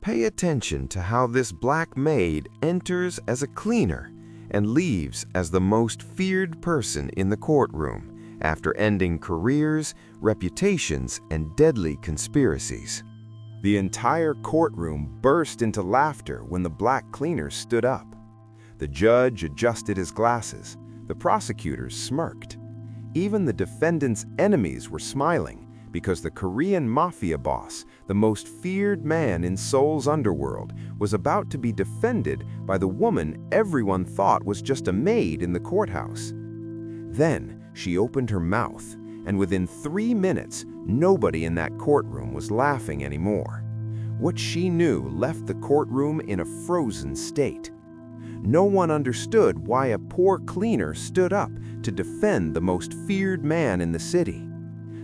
Pay attention to how this black maid enters as a cleaner and leaves as the most feared person in the courtroom after ending careers, reputations, and deadly conspiracies. The entire courtroom burst into laughter when the black cleaner stood up. The judge adjusted his glasses. The prosecutors smirked. Even the defendant's enemies were smiling because the Korean Mafia boss, the most feared man in Seoul's underworld, was about to be defended by the woman everyone thought was just a maid in the courthouse. Then she opened her mouth, and within 3 minutes, nobody in that courtroom was laughing anymore. What she knew left the courtroom in a frozen state. No one understood why a poor cleaner stood up to defend the most feared man in the city.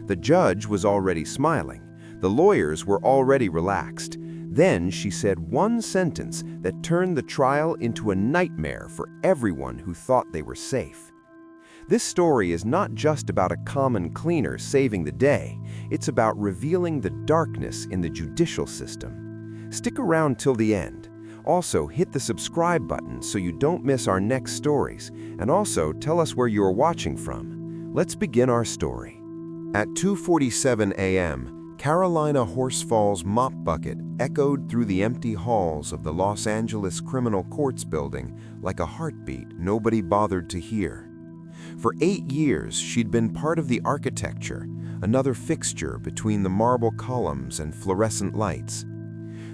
The judge was already smiling. The lawyers were already relaxed. Then she said one sentence that turned the trial into a nightmare for everyone who thought they were safe. This story is not just about a common cleaner saving the day. It's about revealing the darkness in the judicial system. Stick around till the end. Also, hit the subscribe button so you don't miss our next stories, and also tell us where you are watching from. Let's begin our story. At 2:47 a.m., Carolina Horsfall's mop bucket echoed through the empty halls of the Los Angeles Criminal Courts building like a heartbeat nobody bothered to hear. For 8 years, she'd been part of the architecture, another fixture between the marble columns and fluorescent lights.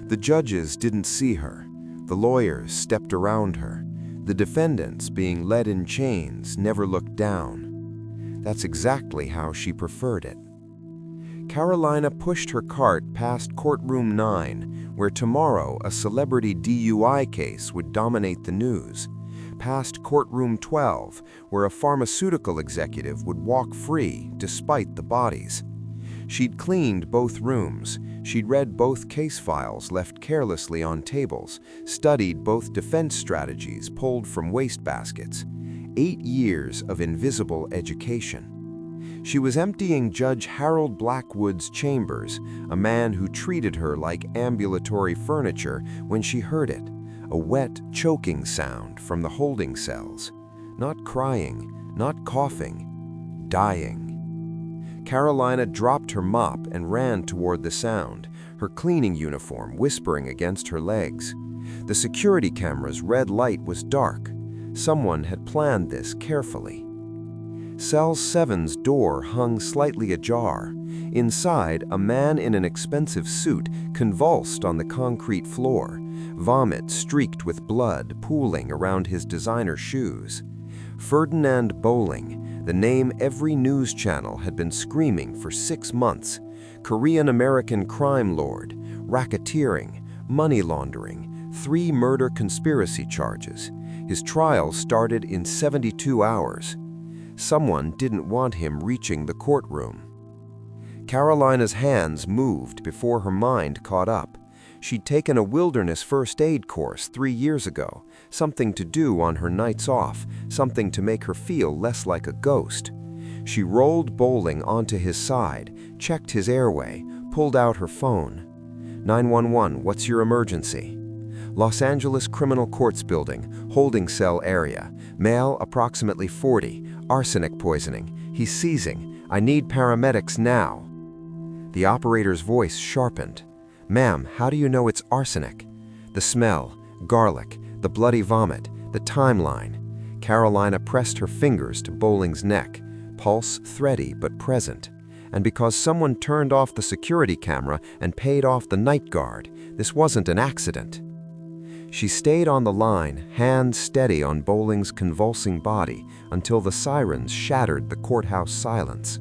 The judges didn't see her. The lawyers stepped around her. The defendants, being led in chains, never looked down. That's exactly how she preferred it. Carolina pushed her cart past courtroom 9, where tomorrow a celebrity DUI case would dominate the news, past courtroom 12, where a pharmaceutical executive would walk free despite the bodies. She'd cleaned both rooms. She'd read both case files left carelessly on tables, studied both defense strategies pulled from wastebaskets. 8 years of invisible education. She was emptying Judge Harold Blackwood's chambers, a man who treated her like ambulatory furniture, when she heard it, a wet, choking sound from the holding cells. Not crying, not coughing, dying. Carolina dropped her mop and ran toward the sound, her cleaning uniform whispering against her legs. The security camera's red light was dark. Someone had planned this carefully. Cell 7's door hung slightly ajar. Inside, a man in an expensive suit convulsed on the concrete floor, vomit streaked with blood pooling around his designer shoes. Ferdinand Bowling, the name every news channel had been screaming for 6 months. Korean-American crime lord, racketeering, money laundering, 3 murder conspiracy charges. His trial started in 72 hours. Someone didn't want him reaching the courtroom. Carolina's hands moved before her mind caught up. She'd taken a wilderness first aid course 3 years ago, something to do on her nights off, something to make her feel less like a ghost. She rolled Bowling onto his side, checked his airway, pulled out her phone. 911, what's your emergency? Los Angeles Criminal Courts Building, holding cell area. Male, approximately 40, arsenic poisoning. He's seizing. I need paramedics now. The operator's voice sharpened. Ma'am, how do you know it's arsenic? The smell, garlic, the bloody vomit, the timeline. Carolina pressed her fingers to Bowling's neck, pulse thready but present. And because someone turned off the security camera and paid off the night guard, this wasn't an accident. She stayed on the line, hands steady on Bowling's convulsing body, until the sirens shattered the courthouse silence.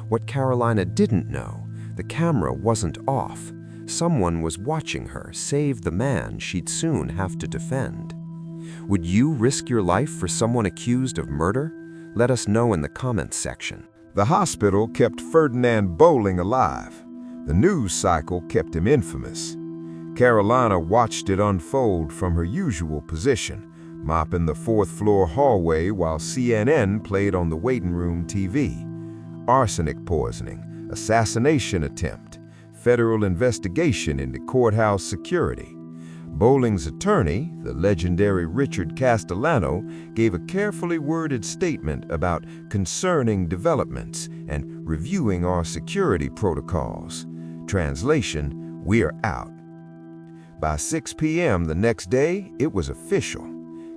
What Carolina didn't know, the camera wasn't off. Someone was watching her save the man she'd soon have to defend. Would you risk your life for someone accused of murder? Let us know in the comments section. The hospital kept Ferdinand Bowling alive. The news cycle kept him infamous. Carolina watched it unfold from her usual position, mopping the 4th floor hallway while CNN played on the waiting room TV. Arsenic poisoning, assassination attempt, federal investigation into courthouse security. Bowling's attorney, the legendary Richard Castellano, gave a carefully worded statement about concerning developments and reviewing our security protocols. Translation, we're out. By 6 p.m. the next day, it was official.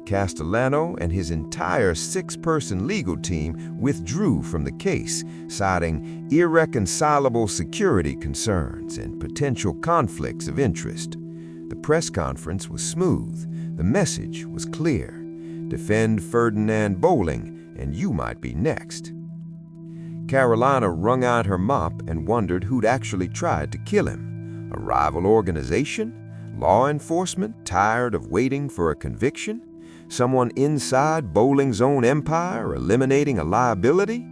Castellano and his entire 6-person legal team withdrew from the case, citing irreconcilable security concerns and potential conflicts of interest. The press conference was smooth. The message was clear. Defend Ferdinand Bowling, and you might be next. Carolina wrung out her mop and wondered who'd actually tried to kill him. A rival organization? Law enforcement tired of waiting for a conviction? Someone inside Bowling's own empire eliminating a liability?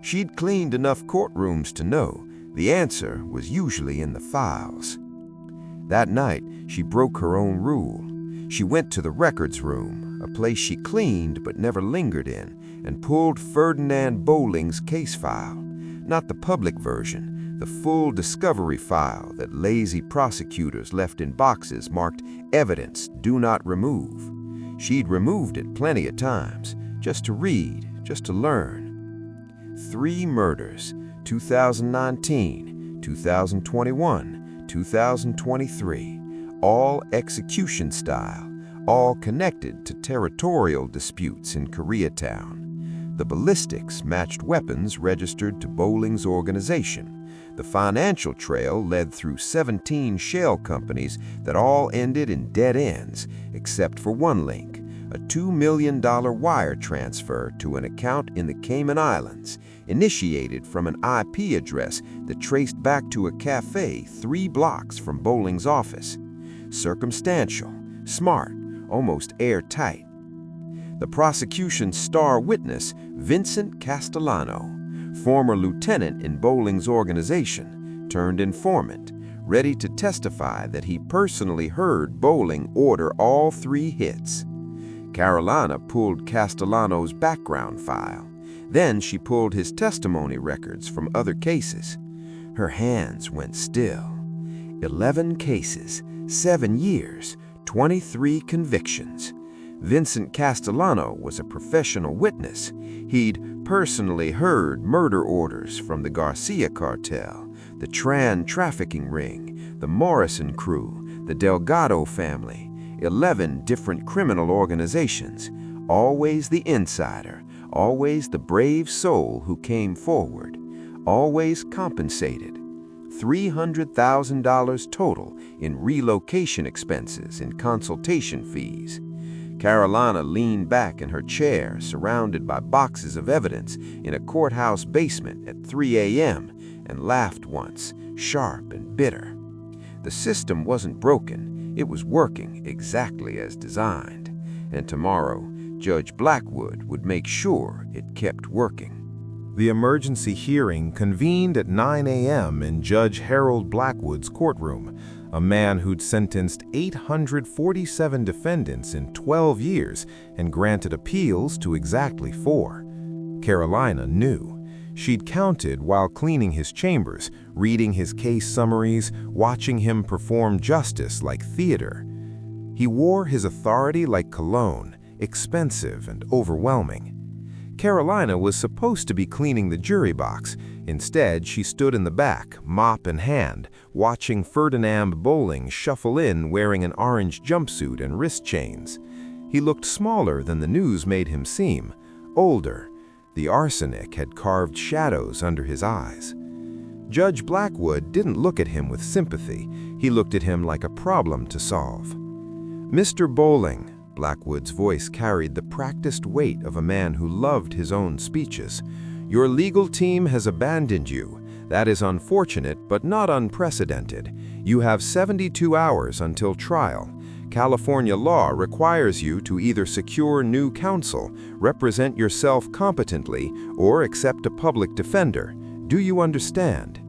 She'd cleaned enough courtrooms to know the answer was usually in the files. That night, she broke her own rule. She went to the records room, a place she cleaned but never lingered in, and pulled Ferdinand Bowling's case file. Not the public version, the full discovery file that lazy prosecutors left in boxes marked Evidence Do Not Remove. She'd removed it plenty of times, just to read, just to learn. 3 murders, 2019, 2021, 2023, all execution style, all connected to territorial disputes in Koreatown. The ballistics matched weapons registered to Bowling's organization. The financial trail led through 17 shell companies that all ended in dead ends, except for one link, a $2 million wire transfer to an account in the Cayman Islands, initiated from an IP address that traced back to a cafe 3 blocks from Bowling's office. Circumstantial, smart, almost airtight. The prosecution's star witness, Vincent Castellano, former lieutenant in Bowling's organization, turned informant, ready to testify that he personally heard Bowling order all 3 hits. Carolina pulled Castellano's background file. Then she pulled his testimony records from other cases. Her hands went still. 11 cases, 7 years, 23 convictions. Vincent Castellano was a professional witness. He'd personally heard murder orders from the Garcia cartel, the Tran trafficking ring, the Morrison crew, the Delgado family, 11 different criminal organizations. Always the insider, always the brave soul who came forward, always compensated. $300,000 total in relocation expenses and consultation fees. Carolina leaned back in her chair, surrounded by boxes of evidence in a courthouse basement at 3 a.m., and laughed once, sharp and bitter. The system wasn't broken, it was working exactly as designed. And tomorrow, Judge Blackwood would make sure it kept working. The emergency hearing convened at 9 a.m. in Judge Harold Blackwood's courtroom, a man who'd sentenced 847 defendants in 12 years and granted appeals to exactly 4. Carolina knew. She'd counted while cleaning his chambers, reading his case summaries, watching him perform justice like theater. He wore his authority like cologne, expensive and overwhelming. Carolina was supposed to be cleaning the jury box. Instead, she stood in the back, mop in hand, watching Ferdinand Bowling shuffle in wearing an orange jumpsuit and wrist chains. He looked smaller than the news made him seem, older. The arsenic had carved shadows under his eyes. Judge Blackwood didn't look at him with sympathy. He looked at him like a problem to solve. "Mr. Bowling," Blackwood's voice carried the practiced weight of a man who loved his own speeches. "Your legal team has abandoned you. That is unfortunate, but not unprecedented. You have 72 hours until trial. California law requires you to either secure new counsel, represent yourself competently, or accept a public defender. Do you understand?"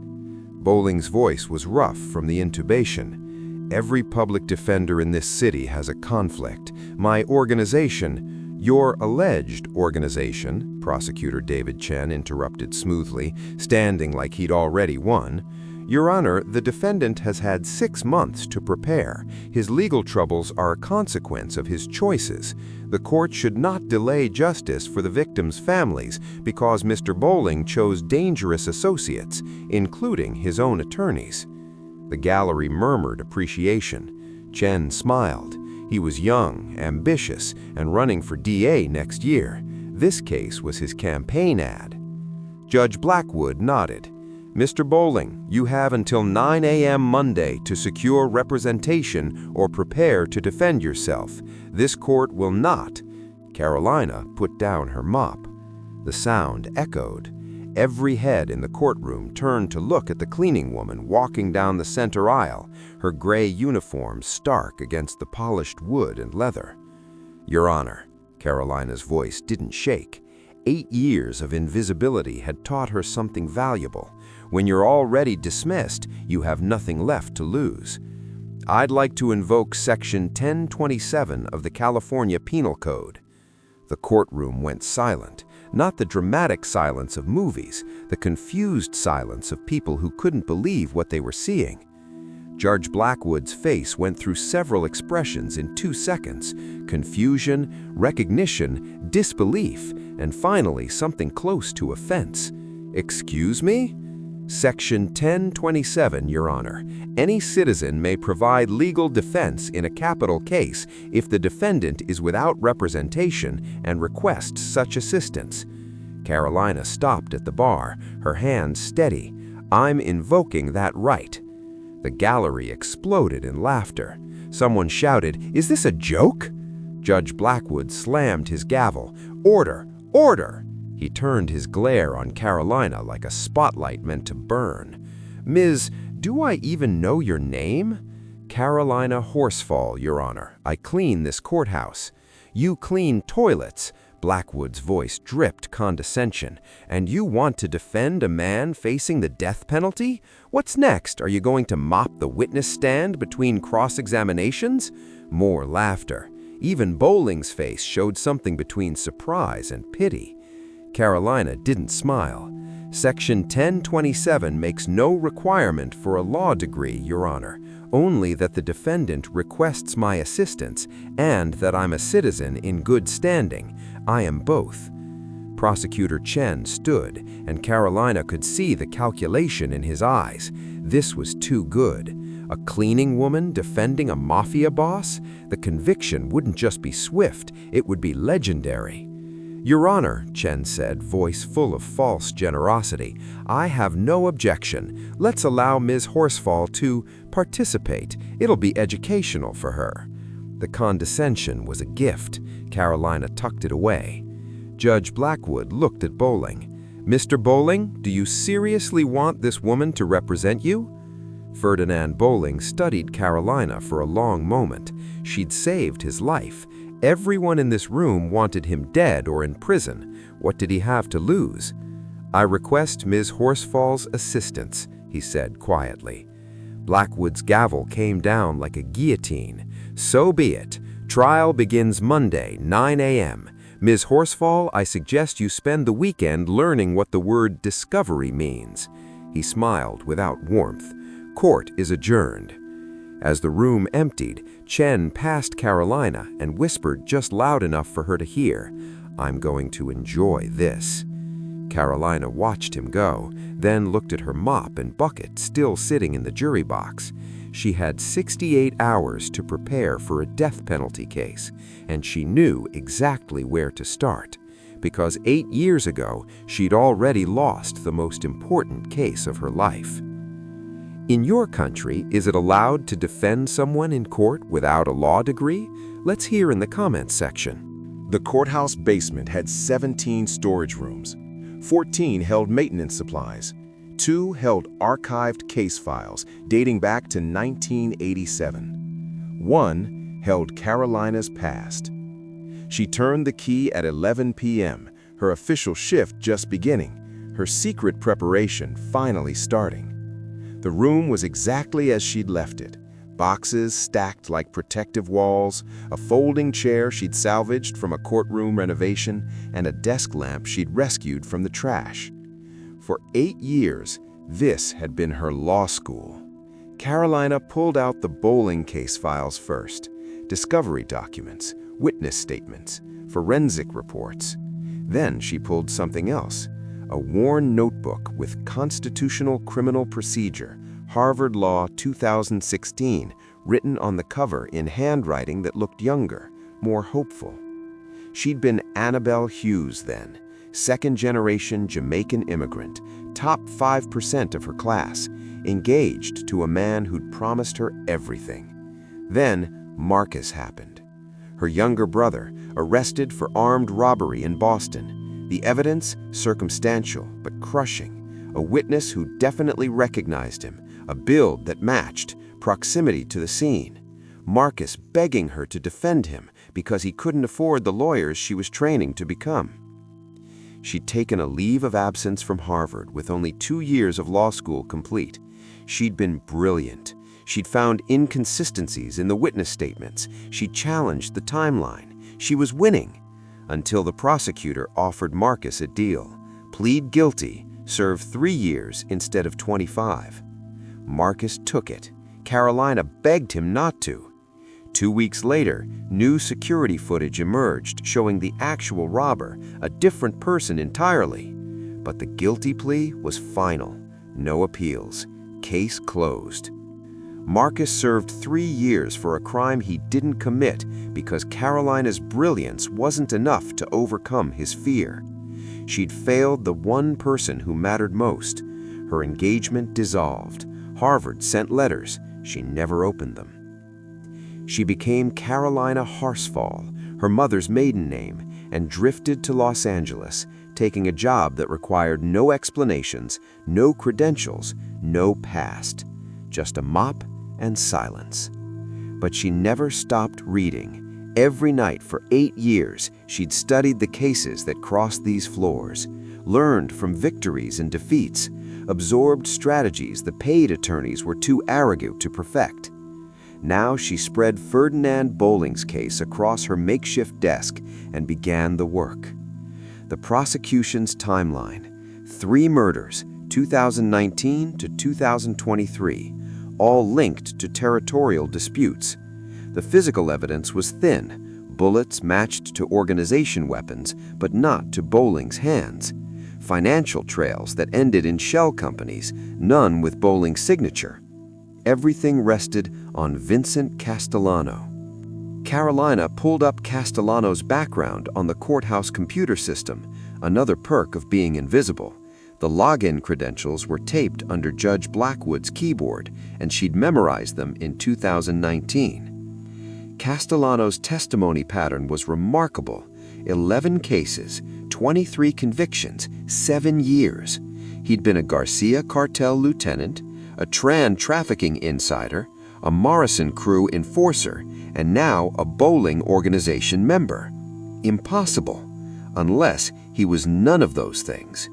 Bowling's voice was rough from the intubation. "Every public defender in this city has a conflict. My organization—" "Your alleged organization," Prosecutor David Chen interrupted smoothly, standing like he'd already won. Your Honor, the defendant has had 6 months to prepare. His legal troubles are a consequence of his choices. The court should not delay justice for the victims' families because Mr. Bowling chose dangerous associates, including his own attorneys. The gallery murmured appreciation. Chen smiled. He was young, ambitious, and running for DA next year. This case was his campaign ad. Judge Blackwood nodded. Mr. Bowling, you have until 9 a.m. Monday to secure representation or prepare to defend yourself. This court will not. Carolina put down her mop. The sound echoed. Every head in the courtroom turned to look at the cleaning woman walking down the center aisle, her gray uniform stark against the polished wood and leather. Your Honor, Carolina's voice didn't shake. 8 years of invisibility had taught her something valuable. When you're already dismissed, you have nothing left to lose. I'd like to invoke Section 1027 of the California Penal Code. The courtroom went silent, not the dramatic silence of movies, the confused silence of people who couldn't believe what they were seeing. Judge Blackwood's face went through several expressions in 2 seconds: confusion, recognition, disbelief, and finally something close to offense. Excuse me? Section 1027, Your Honor. Any citizen may provide legal defense in a capital case if the defendant is without representation and requests such assistance. Carolina stopped at the bar, her hands steady. I'm invoking that right. The gallery exploded in laughter. Someone shouted, "Is this a joke?" Judge Blackwood slammed his gavel. "Order! Order!" He turned his glare on Carolina like a spotlight meant to burn. "Ms., do I even know your name?" "Carolina Horsfall, Your Honor. I clean this courthouse." "You clean toilets." Blackwood's voice dripped condescension. "And you want to defend a man facing the death penalty? What's next? Are you going to mop the witness stand between cross-examinations?" More laughter. Even Bowling's face showed something between surprise and pity. Carolina didn't smile. Section 1027 makes no requirement for a law degree, Your Honor, only that the defendant requests my assistance and that I'm a citizen in good standing. I am both. Prosecutor Chen stood, and Carolina could see the calculation in his eyes. This was too good. A cleaning woman defending a mafia boss? The conviction wouldn't just be swift, it would be legendary. Your Honor, Chen said, voice full of false generosity, I have no objection. Let's allow Ms. Horsfall to participate. It'll be educational for her. The condescension was a gift. Carolina tucked it away. Judge Blackwood looked at Bowling. Mr. Bowling, do you seriously want this woman to represent you? Ferdinand Bowling studied Carolina for a long moment. She'd saved his life. Everyone in this room wanted him dead or in prison. What did he have to lose? I request Ms. Horsfall's assistance, he said quietly. Blackwood's gavel came down like a guillotine. So be it. Trial begins Monday, 9 a.m. Ms. Horsfall, I suggest you spend the weekend learning what the word discovery means. He smiled without warmth. Court is adjourned. As the room emptied, Chen passed Carolina and whispered just loud enough for her to hear, I'm going to enjoy this. Carolina watched him go, then looked at her mop and bucket still sitting in the jury box. She had 68 hours to prepare for a death penalty case, and she knew exactly where to start, because 8 years ago, she'd already lost the most important case of her life. In your country, is it allowed to defend someone in court without a law degree? Let's hear in the comments section. The courthouse basement had 17 storage rooms. 14 held maintenance supplies. 2 held archived case files dating back to 1987. 1 held Carolina's past. She turned the key at 11 p.m., her official shift just beginning, her secret preparation finally starting. The room was exactly as she'd left it. Boxes stacked like protective walls, a folding chair she'd salvaged from a courtroom renovation, and a desk lamp she'd rescued from the trash. For 8 years, This had been her law school. Carolina pulled out the bowling case files first, discovery documents, witness statements, forensic reports. Then she pulled something else, a worn notebook with Constitutional Criminal Procedure, Harvard Law 2016, written on the cover in handwriting that looked younger, more hopeful. She'd been Annabelle Hughes then, second-generation Jamaican immigrant, top 5% of her class, engaged to a man who'd promised her everything. Then Marcus happened. Her younger brother, arrested for armed robbery in Boston. The evidence, circumstantial but crushing. A witness who definitely recognized him, a build that matched, proximity to the scene. Marcus begging her to defend him because he couldn't afford the lawyers she was training to become. She'd taken a leave of absence from Harvard with only 2 years of law school complete. She'd been brilliant. She'd found inconsistencies in the witness statements. She challenged the timeline. She was winning. Until the prosecutor offered Marcus a deal. Plead guilty, serve 3 years instead of 25. Marcus took it. Carolina begged him not to. 2 weeks later, new security footage emerged showing the actual robber, a different person entirely. But the guilty plea was final. No appeals. Case closed. Marcus served 3 years for a crime he didn't commit because Carolina's brilliance wasn't enough to overcome his fear. She'd failed the one person who mattered most. Her engagement dissolved. Harvard sent letters. She never opened them. She became Carolina Horsfall, her mother's maiden name, and drifted to Los Angeles, taking a job that required no explanations, no credentials, no past, just a mop and silence. But she never stopped reading. Every night for 8 years, she'd studied the cases that crossed these floors, learned from victories and defeats, absorbed strategies the paid attorneys were too arrogant to perfect. Now she spread Ferdinand Bowling's case across her makeshift desk and began the work. The prosecution's timeline: 3 murders, 2019 to 2023, all linked to territorial disputes. The physical evidence was thin. Bullets matched to organization weapons, but not to Bowling's hands. Financial trails that ended in shell companies, none with Bowling's signature. Everything rested on Vincent Castellano. Carolina pulled up Castellano's background on the courthouse computer system, another perk of being invisible. The login credentials were taped under Judge Blackwood's keyboard, and she'd memorized them in 2019. Castellano's testimony pattern was remarkable. 11 cases, 23 convictions, 7 years. He'd been a Garcia cartel lieutenant, a Tran trafficking insider, a Morrison crew enforcer, and now a Bowling organization member. Impossible, unless he was none of those things.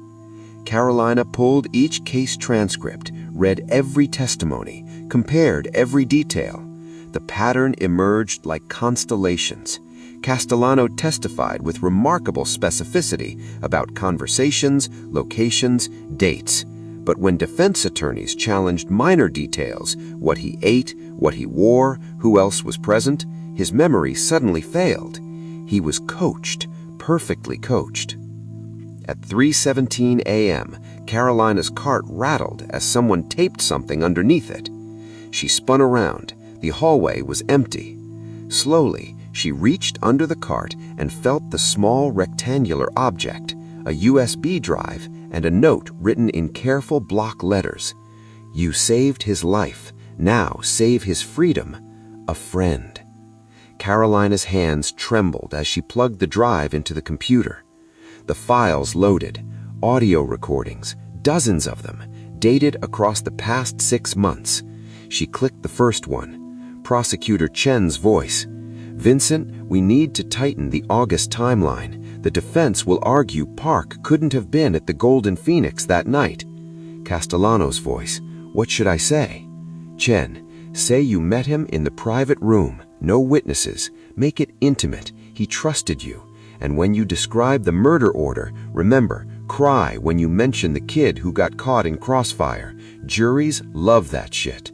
Carolina pulled each case transcript, read every testimony, compared every detail. The pattern emerged like constellations. Castellano testified with remarkable specificity about conversations, locations, dates. But when defense attorneys challenged minor details, what he ate, what he wore, who else was present, his memory suddenly failed. He was coached, perfectly coached. At 3:17 a.m., Carolina's cart rattled as someone taped something underneath it. She spun around. The hallway was empty. Slowly, she reached under the cart and felt the small rectangular object, a USB drive, and a note written in careful block letters. "You saved his life. Now save his freedom. A friend." Carolina's hands trembled as she plugged the drive into the computer. The files loaded. Audio recordings, dozens of them, dated across the past 6 months. She clicked the first one. Prosecutor Chen's voice. "Vincent, we need to tighten the August timeline. The defense will argue Park couldn't have been at the Golden Phoenix that night." Castellano's voice. "What should I say?" Chen. "Say you met him in the private room. No witnesses. Make it intimate. He trusted you. And when you describe the murder order, remember, cry when you mention the kid who got caught in crossfire. Juries love that shit."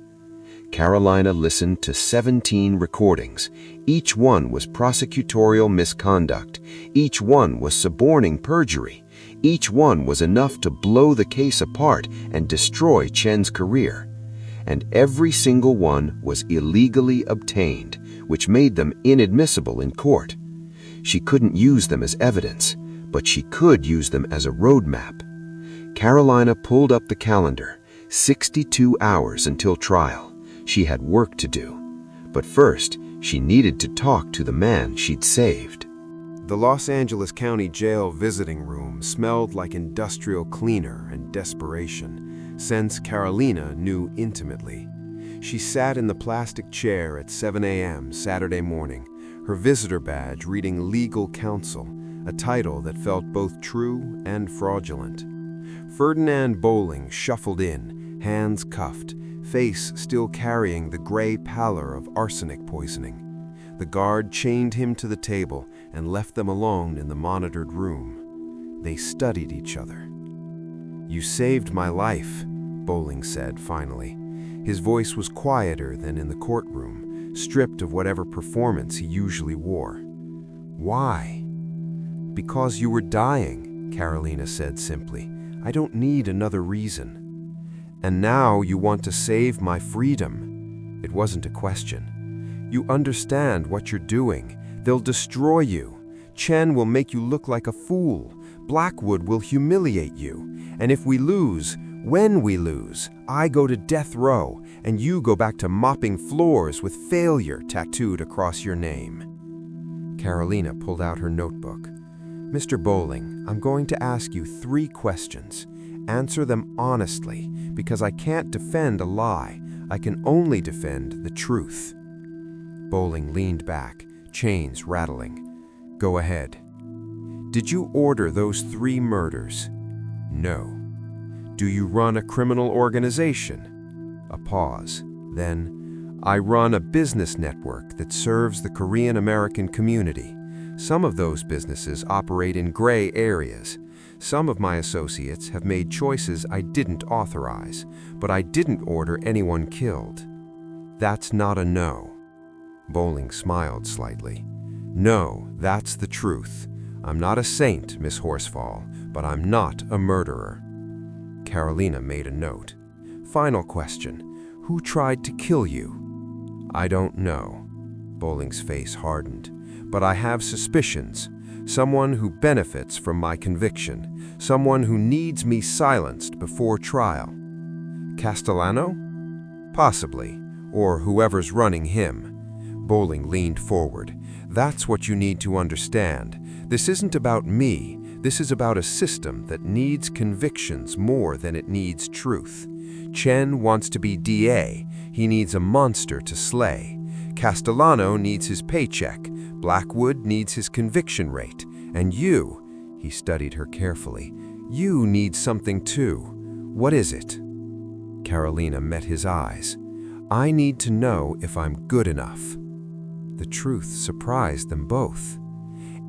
Carolina listened to 17 recordings. Each one was prosecutorial misconduct. Each one was suborning perjury. Each one was enough to blow the case apart and destroy Chen's career. And every single one was illegally obtained, which made them inadmissible in court. She couldn't use them as evidence, but she could use them as a roadmap. Carolina pulled up the calendar. 62 hours until trial. She had work to do. But first, she needed to talk to the man she'd saved. The Los Angeles County Jail visiting room smelled like industrial cleaner and desperation, since Carolina knew intimately. She sat in the plastic chair at 7 a.m. Saturday morning, her visitor badge reading Legal Counsel, a title that felt both true and fraudulent. Ferdinand Bowling shuffled in, hands cuffed, face still carrying the gray pallor of arsenic poisoning. The guard chained him to the table and left them alone in the monitored room. They studied each other. "You saved my life," Bowling said finally. His voice was quieter than in the courtroom, stripped of whatever performance he usually wore. "Why?" "Because you were dying," Carolina said simply. "I don't need another reason." "And now you want to save my freedom." It wasn't a question. "You understand what you're doing. They'll destroy you. Chen will make you look like a fool. Blackwood will humiliate you. And if we lose, when we lose, I go to death row, and you go back to mopping floors with failure tattooed across your name." Carolina pulled out her notebook. "Mr. Bowling, I'm going to ask you 3 questions. Answer them honestly, because I can't defend a lie. I can only defend the truth." Bowling leaned back, chains rattling. "Go ahead." "Did you order those 3 murders?" "No." "Do you run a criminal organization?" A pause. Then, "I run a business network that serves the Korean American community. Some of those businesses operate in gray areas. Some of my associates have made choices I didn't authorize, but I didn't order anyone killed." "That's not a no." Bowling smiled slightly. "No, that's the truth. I'm not a saint, Miss Horsfall, but I'm not a murderer." Carolina made a note. "Final question. Who tried to kill you?" "I don't know." Bowling's face hardened. "But I have suspicions. Someone who benefits from my conviction. Someone who needs me silenced before trial." "Castellano?" "Possibly. Or whoever's running him." Bowling leaned forward. "That's what you need to understand. This isn't about me. This is about a system that needs convictions more than it needs truth. Chen wants to be DA. He needs a monster to slay. Castellano needs his paycheck. Blackwood needs his conviction rate. And you," he studied her carefully, "you need something too. What is it?" Carolina met his eyes. "I need to know if I'm good enough." The truth surprised them both.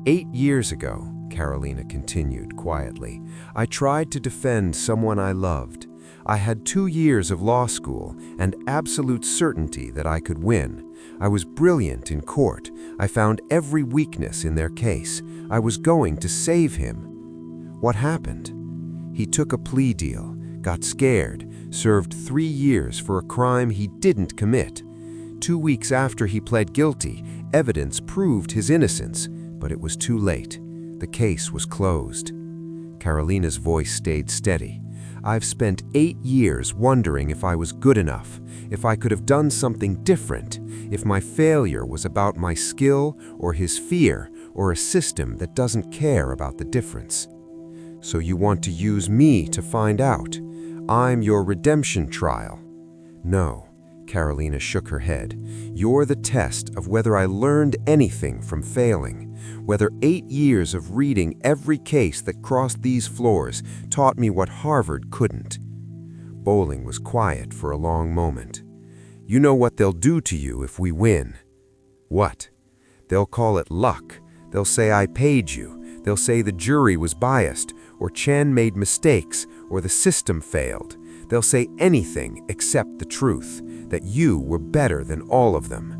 8 years ago, Carolina continued quietly, I tried to defend someone I loved. I had 2 years of law school and absolute certainty that I could win. I was brilliant in court. I found every weakness in their case. I was going to save him. What happened? He took a plea deal, got scared, served 3 years for a crime he didn't commit. 2 weeks after he pled guilty, evidence proved his innocence, but it was too late. The case was closed. Carolina's voice stayed steady. I've spent 8 years wondering if I was good enough, if I could have done something different, if my failure was about my skill or his fear or a system that doesn't care about the difference. So you want to use me to find out? I'm your redemption trial. No, Carolina shook her head. You're the test of whether I learned anything from failing, whether 8 years of reading every case that crossed these floors taught me what Harvard couldn't. Bowling was quiet for a long moment. You know what they'll do to you if we win. What? They'll call it luck. They'll say I paid you. They'll say the jury was biased, or Chen made mistakes, or the system failed. They'll say anything except the truth, that you were better than all of them."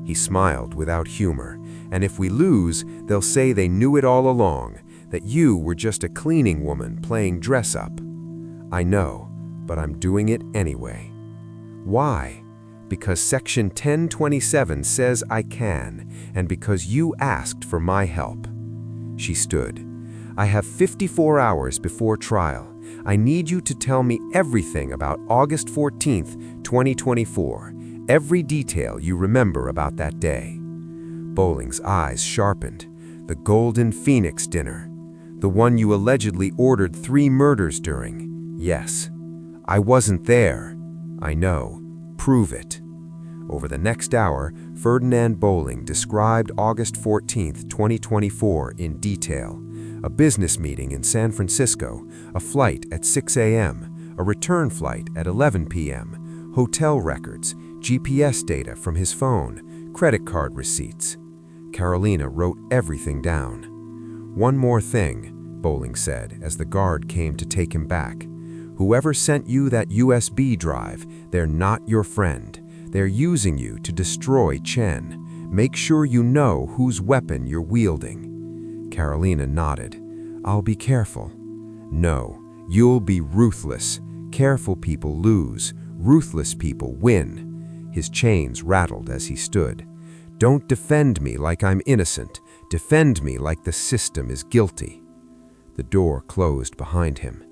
He smiled without humor. "And if we lose, they'll say they knew it all along, that you were just a cleaning woman playing dress-up." "I know, but I'm doing it anyway." "Why?" "Because Section 1027 says I can, and because you asked for my help." She stood. "I have 54 hours before trial. I need you to tell me everything about August 14th, 2024, every detail you remember about that day." Bowling's eyes sharpened. "The Golden Phoenix dinner. The one you allegedly ordered 3 murders during." "Yes." "I wasn't there." "I know. Prove it." Over the next hour, Ferdinand Bowling described August 14th, 2024 in detail. A business meeting in San Francisco, a flight at 6 a.m., a return flight at 11 p.m., hotel records, GPS data from his phone, credit card receipts. Carolina wrote everything down. "One more thing," Bowling said as the guard came to take him back. "Whoever sent you that USB drive, they're not your friend. They're using you to destroy Chen. Make sure you know whose weapon you're wielding." Carolina nodded. "I'll be careful." "No, you'll be ruthless. Careful people lose. Ruthless people win." His chains rattled as he stood. "Don't defend me like I'm innocent. Defend me like the system is guilty." The door closed behind him.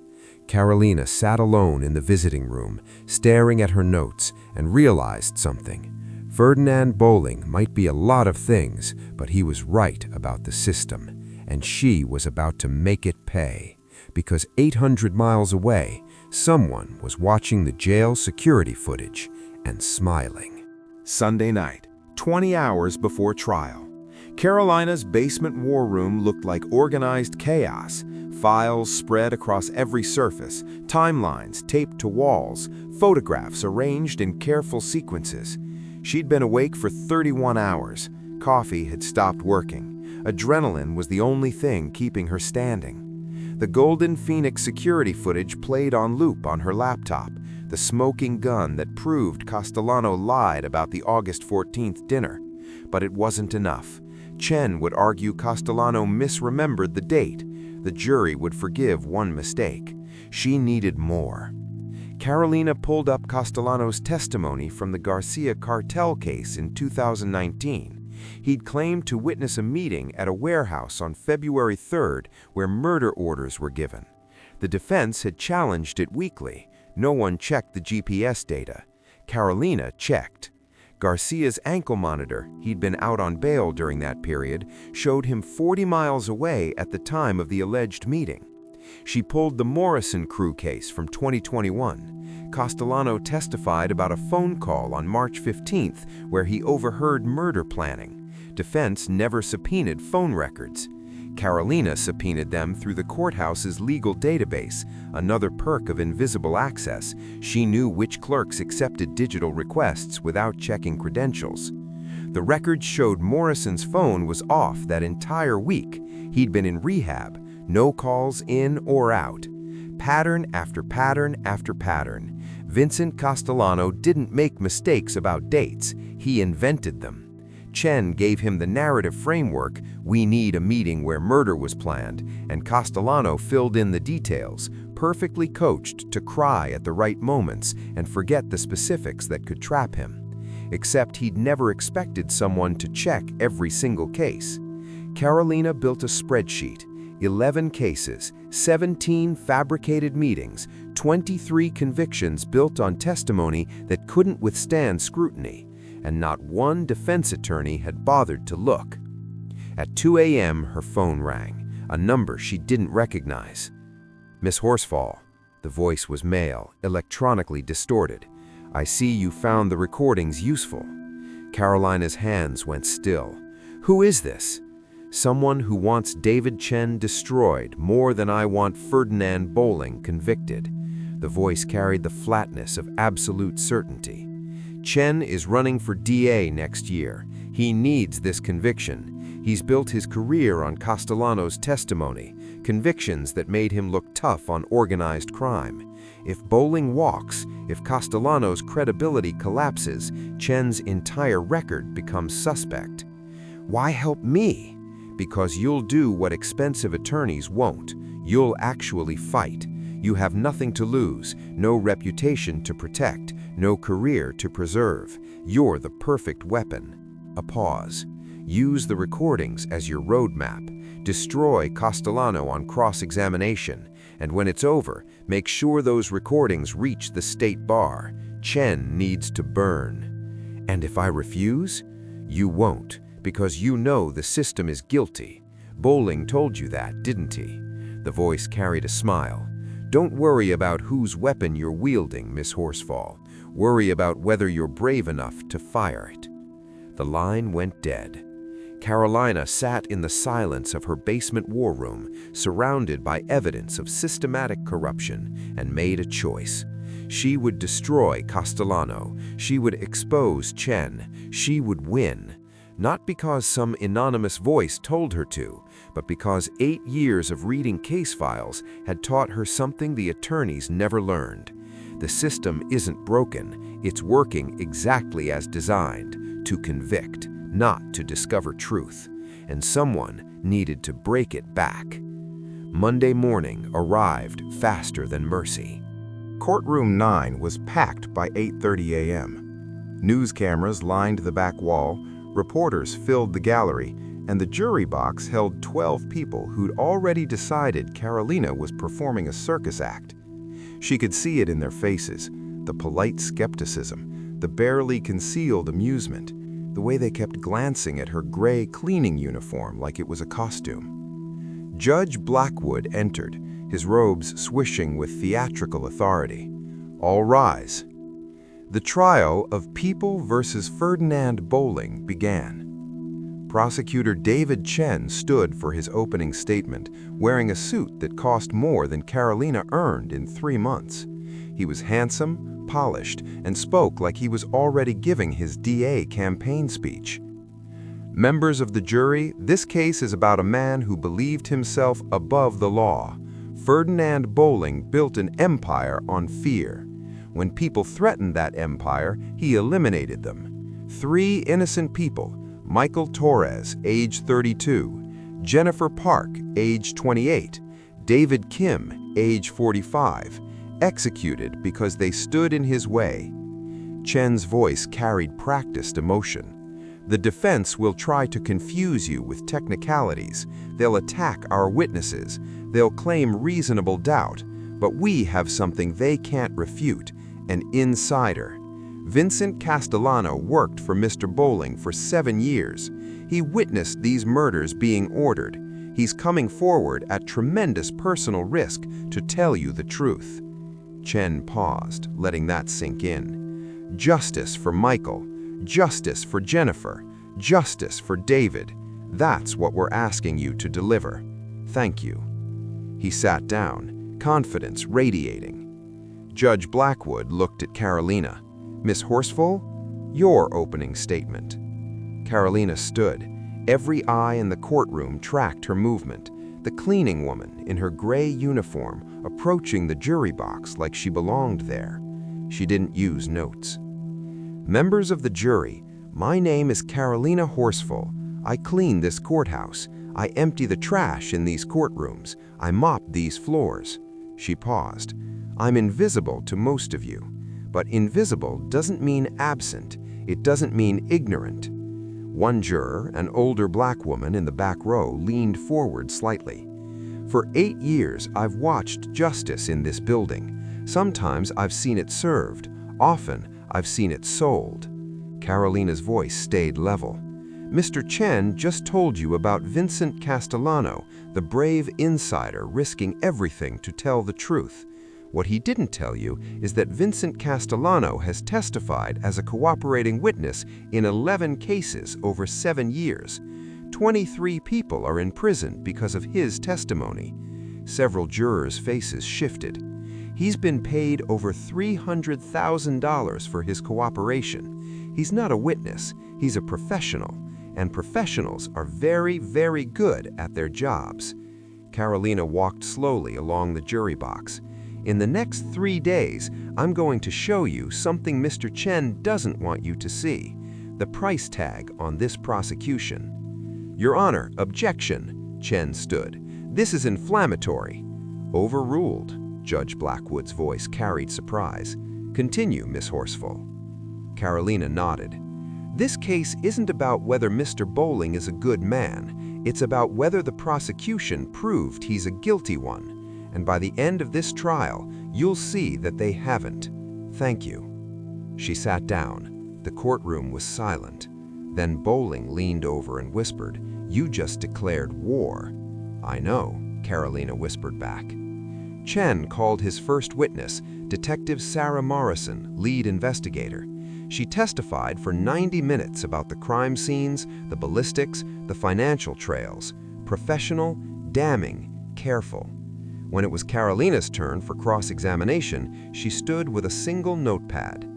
Carolina sat alone in the visiting room, staring at her notes, and realized something. Ferdinand Bowling might be a lot of things, but he was right about the system, and she was about to make it pay. Because 800 miles away, someone was watching the jail security footage and smiling. Sunday night, 20 hours before trial. Carolina's basement war room looked like organized chaos. Files spread across every surface, timelines taped to walls, photographs arranged in careful sequences. She'd been awake for 31 hours. Coffee had stopped working. Adrenaline was the only thing keeping her standing. The Golden Phoenix security footage played on loop on her laptop, the smoking gun that proved Castellano lied about the August 14th dinner. But it wasn't enough. Chen would argue Castellano misremembered the date. The jury would forgive one mistake. She needed more. Carolina pulled up Castellano's testimony from the Garcia cartel case in 2019. He'd claimed to witness a meeting at a warehouse on February 3rd where murder orders were given. The defense had challenged it weekly. No one checked the GPS data. Carolina checked. Garcia's ankle monitor, he'd been out on bail during that period, showed him 40 miles away at the time of the alleged meeting. She pulled the Morrison crew case from 2021. Castellano testified about a phone call on March 15th where he overheard murder planning. Defense never subpoenaed phone records. Carolina subpoenaed them through the courthouse's legal database, another perk of invisible access. She knew which clerks accepted digital requests without checking credentials. The records showed Morrison's phone was off that entire week. He'd been in rehab, no calls in or out. Pattern after pattern after pattern. Vincent Castellano didn't make mistakes about dates, he invented them. Chen gave him the narrative framework, we need a meeting where murder was planned, and Castellano filled in the details, perfectly coached to cry at the right moments and forget the specifics that could trap him. Except he'd never expected someone to check every single case. Carolina built a spreadsheet, 11 cases, 17 fabricated meetings, 23 convictions built on testimony that couldn't withstand scrutiny, and not one defense attorney had bothered to look. At 2 a.m., her phone rang, a number she didn't recognize. "Miss Horsfall." The voice was male, electronically distorted. "I see you found the recordings useful." Carolina's hands went still. "Who is this?" "Someone who wants David Chen destroyed more than I want Ferdinand Bowling convicted." The voice carried the flatness of absolute certainty. "Chen is running for DA next year. He needs this conviction. He's built his career on Castellano's testimony. convictions that made him look tough on organized crime. If Bowling walks, if Castellano's credibility collapses, Chen's entire record becomes suspect. Why help me? Because you'll do what expensive attorneys won't. You'll actually fight. You have nothing to lose, no reputation to protect, no career to preserve. You're the perfect weapon. A pause. Use the recordings as your roadmap. Destroy Castellano on cross-examination. And when it's over, make sure those recordings reach the state bar. Chen needs to burn. And if I refuse? You won't, because you know the system is guilty. Bowling told you that, didn't he? The voice carried a smile. Don't worry about whose weapon you're wielding, Miss Horsfall. Worry about whether you're brave enough to fire it. The line went dead. Carolina sat in the silence of her basement war room, surrounded by evidence of systematic corruption, and made a choice. She would destroy Castellano. She would expose Chen. She would win. Not because some anonymous voice told her to, but because 8 years of reading case files had taught her something the attorneys never learned. The system isn't broken. It's working exactly as designed, to convict, not to discover truth, and someone needed to break it back. Monday morning arrived faster than mercy. Courtroom 9 was packed by 8:30 a.m. News cameras lined the back wall, reporters filled the gallery, and the jury box held 12 people who'd already decided Carolina was performing a circus act. She could see it in their faces, the polite skepticism, the barely concealed amusement, the way they kept glancing at her gray cleaning uniform like it was a costume. Judge Blackwood entered, his robes swishing with theatrical authority. All rise. The trial of People versus Ferdinand Bowling began. Prosecutor David Chen stood for his opening statement, wearing a suit that cost more than Carolina earned in 3 months. He was handsome, polished, and spoke like he was already giving his DA campaign speech. Members of the jury, this case is about a man who believed himself above the law. Ferdinand Bowling built an empire on fear. When people threatened that empire, he eliminated them. 3 innocent people, Michael Torres, age 32, Jennifer Park, age 28, David Kim, age 45, executed because they stood in his way. Chen's voice carried practiced emotion. The defense will try to confuse you with technicalities. They'll attack our witnesses. They'll claim reasonable doubt. But we have something they can't refute, an insider. Vincent Castellano worked for Mr. Bowling for 7 years. He witnessed these murders being ordered. He's coming forward at tremendous personal risk to tell you the truth. Chen paused, letting that sink in. Justice for Michael. Justice for Jennifer. Justice for David. That's what we're asking you to deliver. Thank you. He sat down, confidence radiating. Judge Blackwood looked at Carolina. Miss Horsfall, your opening statement. Carolina stood. Every eye in the courtroom tracked her movement. The cleaning woman, in her gray uniform, approaching the jury box like she belonged there. She didn't use notes. Members of the jury, my name is Carolina Horsfall. I clean this courthouse. I empty the trash in these courtrooms. I mop these floors. She paused. I'm invisible to most of you. But invisible doesn't mean absent. It doesn't mean ignorant. One juror, an older black woman in the back row, leaned forward slightly. For 8 years, I've watched justice in this building. Sometimes I've seen it served. Often, I've seen it sold. Carolina's voice stayed level. Mr. Chen just told you about Vincent Castellano, the brave insider risking everything to tell the truth. What he didn't tell you is that Vincent Castellano has testified as a cooperating witness in 11 cases over 7 years. 23 people are in prison because of his testimony. Several jurors' faces shifted. He's been paid over $300,000 for his cooperation. He's not a witness, he's a professional, and professionals are very, very good at their jobs. Carolina walked slowly along the jury box. "In the next 3 days, I'm going to show you something Mr. Chen doesn't want you to see. The price tag on this prosecution." "Your Honor, objection," Chen stood. "This is inflammatory." "Overruled." Judge Blackwood's voice carried surprise. "Continue, Miss Horsfall." Carolina nodded. "This case isn't about whether Mr. Bowling is a good man. It's about whether the prosecution proved he's a guilty one. And by the end of this trial, you'll see that they haven't. Thank you." She sat down. The courtroom was silent. Then Bowling leaned over and whispered, "You just declared war." "I know," Carolina whispered back. Chen called his first witness, Detective Sarah Morrison, lead investigator. She testified for 90 minutes about the crime scenes, the ballistics, the financial trails. Professional, damning, careful. When it was Carolina's turn for cross-examination, she stood with a single notepad.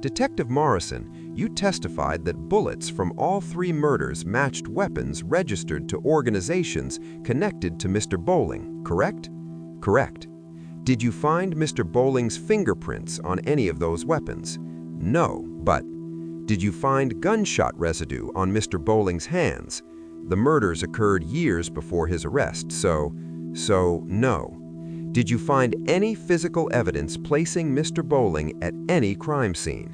"Detective Morrison, you testified that bullets from all 3 murders matched weapons registered to organizations connected to Mr. Bowling, correct?" "Correct." "Did you find Mr. Bowling's fingerprints on any of those weapons?" "No, but..." "Did you find gunshot residue on Mr. Bowling's hands?" "The murders occurred years before his arrest, so no." "Did you find any physical evidence placing Mr. Bowling at any crime scene?"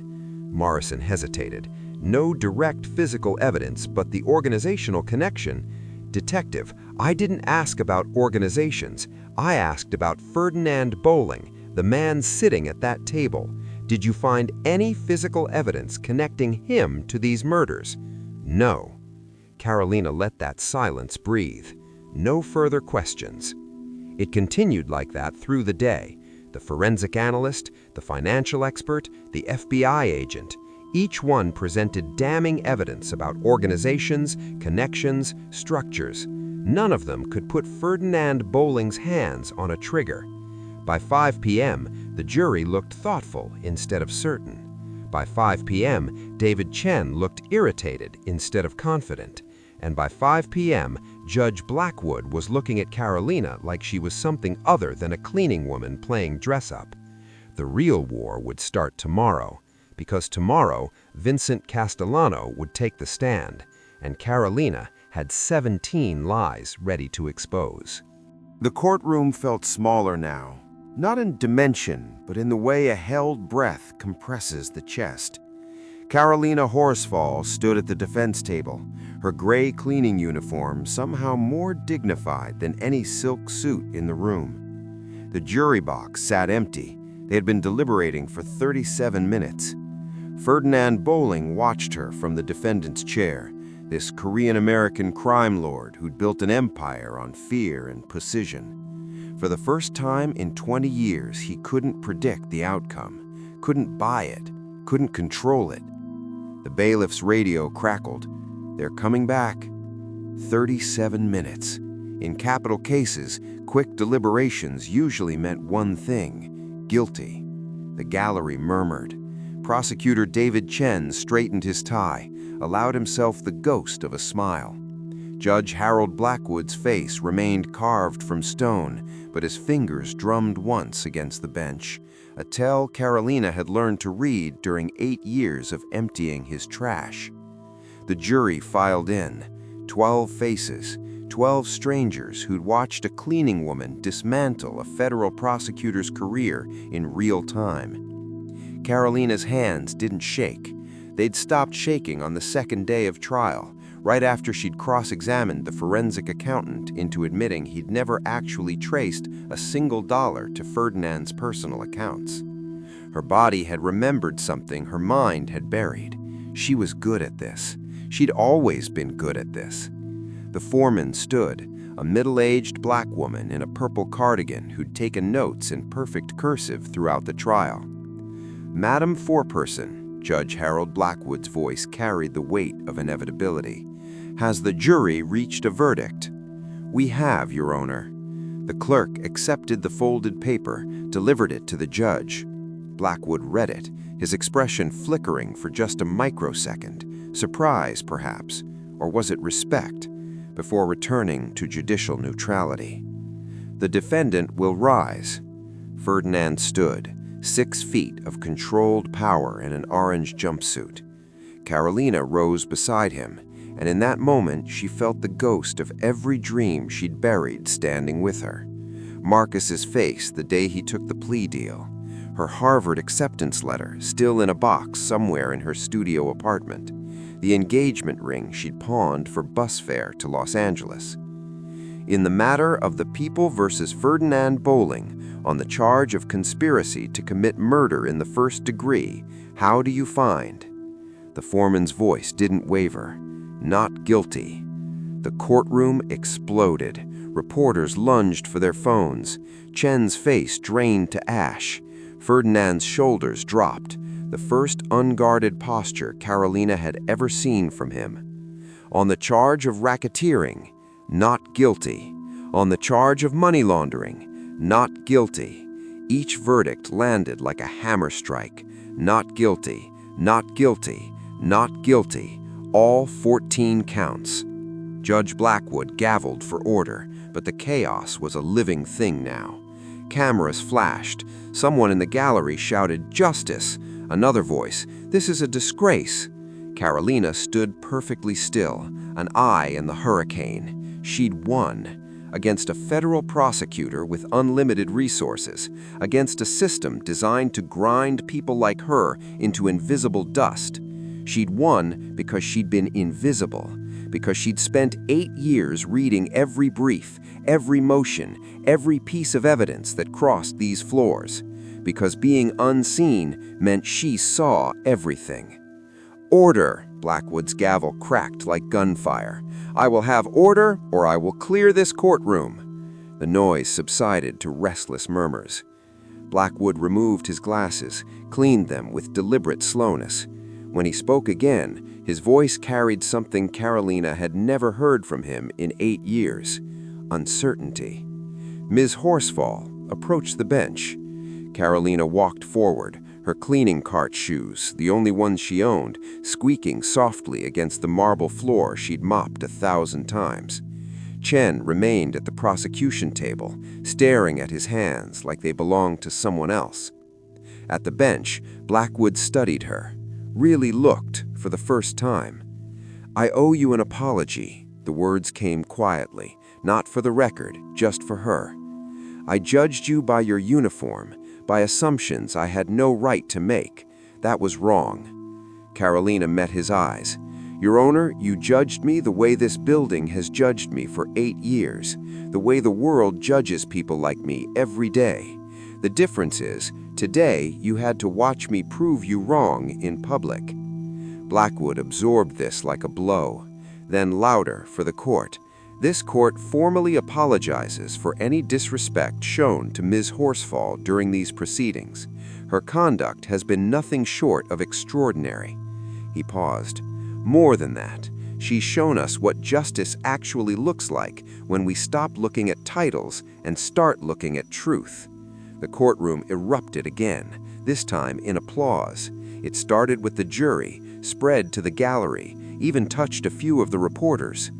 Morrison hesitated. "No direct physical evidence, but the organizational connection." "Detective, I didn't ask about organizations. I asked about Ferdinand Bowling, the man sitting at that table. Did you find any physical evidence connecting him to these murders?" "No." Carolina let that silence breathe. No further questions. It continued like that through the day. The forensic analyst, the financial expert, the FBI agent, each one presented damning evidence about organizations, connections, structures. None of them could put Ferdinand Bowling's hands on a trigger. By 5 p.m., the jury looked thoughtful instead of certain. By 5 p.m., David Chen looked irritated instead of confident. And by 5 p.m., Judge Blackwood was looking at Carolina like she was something other than a cleaning woman playing dress-up. The real war would start tomorrow, because tomorrow Vincent Castellano would take the stand, and Carolina had 17 lies ready to expose. The courtroom felt smaller now, not in dimension, but in the way a held breath compresses the chest. Carolina Horsfall stood at the defense table, her gray cleaning uniform somehow more dignified than any silk suit in the room. The jury box sat empty. They had been deliberating for 37 minutes. Ferdinand Bowling watched her from the defendant's chair, this Korean-American crime lord who'd built an empire on fear and precision. For the first time in 20 years, he couldn't predict the outcome, couldn't buy it, couldn't control it. The bailiff's radio crackled. "They're coming back." 37 minutes. In capital cases, quick deliberations usually meant one thing: guilty. The gallery murmured. Prosecutor David Chen straightened his tie, allowed himself the ghost of a smile. Judge Harold Blackwood's face remained carved from stone, but his fingers drummed once against the bench, a tell Carolina had learned to read during 8 years of emptying his trash. The jury filed in, 12 faces, 12 strangers who'd watched a cleaning woman dismantle a federal prosecutor's career in real time. Carolina's hands didn't shake. They'd stopped shaking on the second day of trial, right after she'd cross-examined the forensic accountant into admitting he'd never actually traced a single dollar to Ferdinand's personal accounts. Her body had remembered something her mind had buried. She was good at this. She'd always been good at this. The foreman stood, a middle-aged black woman in a purple cardigan who'd taken notes in perfect cursive throughout the trial. "Madam Foreperson," Judge Harold Blackwood's voice carried the weight of inevitability. "Has the jury reached a verdict?" "We have, Your Honor." The clerk accepted the folded paper, delivered it to the judge. Blackwood read it, his expression flickering for just a microsecond, surprise perhaps, or was it respect, before returning to judicial neutrality. The defendant will rise." Ferdinand stood, 6 feet of controlled power in an orange jumpsuit. Carolina rose beside him, and in that moment she felt the ghost of every dream she'd buried standing with her. Marcus's face the day he took the plea deal, her Harvard acceptance letter still in a box somewhere in her studio apartment, the engagement ring she'd pawned for bus fare to Los Angeles. In the matter of the people versus Ferdinand Bowling on the charge of conspiracy to commit murder in the first degree, how do you find? The foreman's voice didn't waver. Not guilty. The courtroom exploded. Reporters lunged for their phones. Chen's face drained to ash. Ferdinand's shoulders dropped, the first unguarded posture Carolina had ever seen from him. On the charge of racketeering, not guilty. On the charge of money laundering, not guilty. Each verdict landed like a hammer strike. Not guilty, not guilty, not guilty. All 14 counts. Judge Blackwood gavelled for order, but the chaos was a living thing now. Cameras flashed. Someone in the gallery shouted, "Justice!" Another voice, "This is a disgrace!" Carolina stood perfectly still, an eye in the hurricane. She'd won. Against a federal prosecutor with unlimited resources, against a system designed to grind people like her into invisible dust. She'd won because she'd been invisible, because she'd spent 8 years reading every brief, every motion, every piece of evidence that crossed these floors, because being unseen meant she saw everything. "Order!" Blackwood's gavel cracked like gunfire. "I will have order, or I will clear this courtroom." The noise subsided to restless murmurs. Blackwood removed his glasses, cleaned them with deliberate slowness. When he spoke again, his voice carried something Carolina had never heard from him in 8 years: uncertainty. Ms. Horsfall approached the bench. Carolina walked forward, her cleaning cart shoes, the only ones she owned, squeaking softly against the marble floor she'd mopped 1,000 times. Chen remained at the prosecution table, staring at his hands like they belonged to someone else. At the bench, Blackwood studied her, really looked for the first time. "I owe you an apology," the words came quietly, not for the record, just for her. "I judged you by your uniform, by assumptions I had no right to make. That was wrong." Carolina met his eyes. "Your Honor, you judged me the way this building has judged me for 8 years, the way the world judges people like me every day. The difference is, today you had to watch me prove you wrong in public." Blackwood absorbed this like a blow. Then louder for the court. "This court formally apologizes for any disrespect shown to Ms. Horsfall during these proceedings. Her conduct has been nothing short of extraordinary." He paused. "More than that, she's shown us what justice actually looks like when we stop looking at titles and start looking at truth." The courtroom erupted again, this time in applause. It started with the jury, spread to the gallery, even touched a few of the reporters.